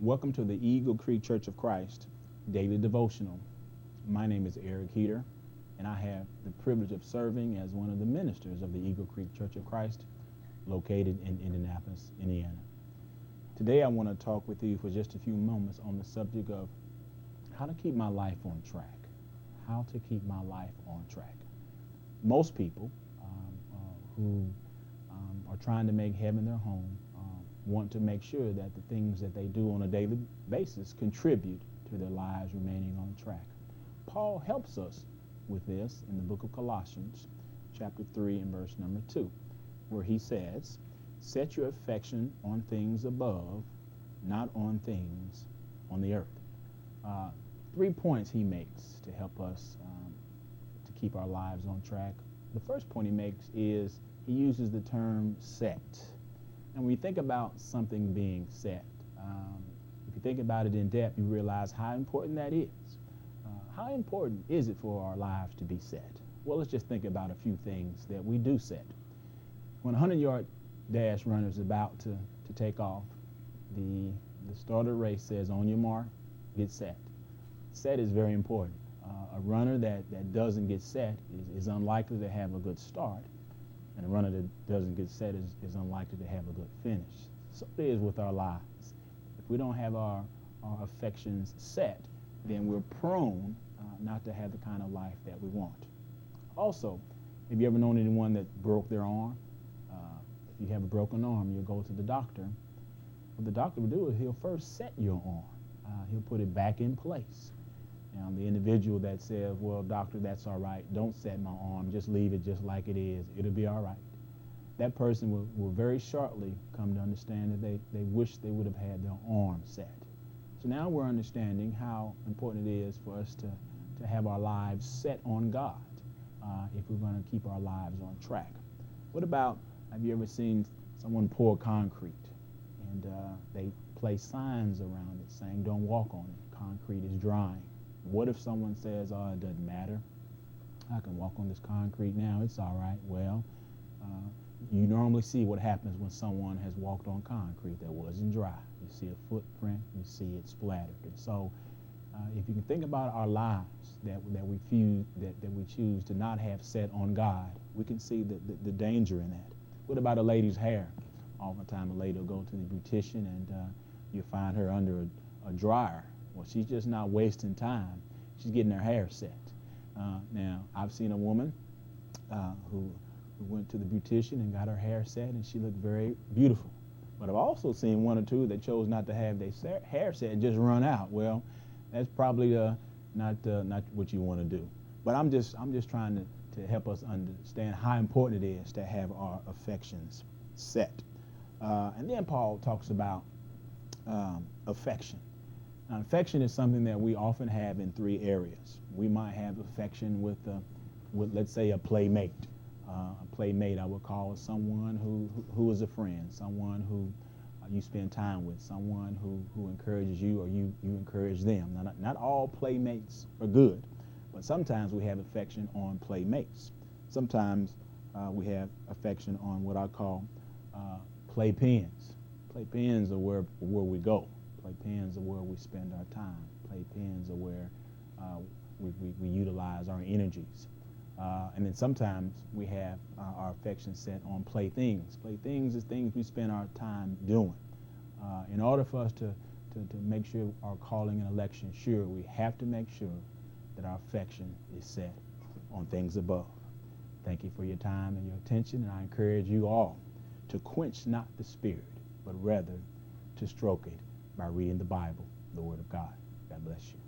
Welcome to the Eagle Creek Church of Christ Daily Devotional. My name is Eric Heater, and I have the privilege of serving as one of the ministers of the Eagle Creek Church of Christ, located in Indianapolis, Indiana. Today I want to talk with you for just a few moments on the subject of how to keep my life on track. How to keep my life on track. Most people who are trying to make heaven their home want to make sure that the things that they do on a daily basis contribute to their lives remaining on track. Paul helps us with this in the book of Colossians, chapter 3 and verse number 2, where he says, "Set your affection on things above, not on things on the earth." 3 points he makes to help us to keep our lives on track. The first point he makes is he uses the term set. And when you think about something being set, if you think about it in depth, you realize how important that is. How important is it for our lives to be set? Well, let's just think about a few things that we do set. When a 100-yard dash runner is about to take off, the starter race says, "On your mark, get set." Set is very important. A runner that doesn't get set is unlikely to have a good start. And a runner that doesn't get set is unlikely to have a good finish. So it is with our lives. If we don't have our affections set, then we're prone not to have the kind of life that we want. Also, have you ever known anyone that broke their arm? If you have a broken arm, you'll go to the doctor. What the doctor will do is he'll first set your arm. He'll put it back in place. Now, the individual that says, "Well, doctor, that's all right. Don't set my arm. Just leave it just like it is. It'll be all right." That person will very shortly come to understand that they wish they would have had their arm set. So now we're understanding how important it is for us to have our lives set on God if we're going to keep our lives on track. What about, have you ever seen someone pour concrete and they place signs around it saying, "Don't walk on it. Concrete is drying." What if someone says, "Oh, it doesn't matter. I can walk on this concrete now. It's all right." Well, you normally see what happens when someone has walked on concrete that wasn't dry. You see a footprint. You see it splattered. And so if you can think about our lives that we choose to not have set on God, we can see the danger in that. What about a lady's hair? Oftentimes a lady will go to the beautician and you find her under a dryer. Well, she's just not wasting time. She's getting her hair set. Now, I've seen a woman who went to the beautician and got her hair set, and she looked very beautiful. But I've also seen one or two that chose not to have their hair set and just run out. Well, that's probably not what you want to do. But I'm just trying to help us understand how important it is to have our affections set. And then Paul talks about affection. Now, affection is something that we often have in three areas. We might have affection with let's say, a playmate. A playmate, I would call someone who is a friend, someone who you spend time with, someone who encourages you or you encourage them. Now, not all playmates are good, but sometimes we have affection on playmates. Sometimes we have affection on what I call playpens. Playpens are where we go. Playpens are where we spend our time. Playpens are where we utilize our energies. And then sometimes we have our affection set on playthings. Playthings is things we spend our time doing. In order for us to make sure our calling and election sure, we have to make sure that our affection is set on things above. Thank you for your time and your attention, and I encourage you all to quench not the spirit, but rather to stroke it by reading the Bible, the Word of God. God bless you.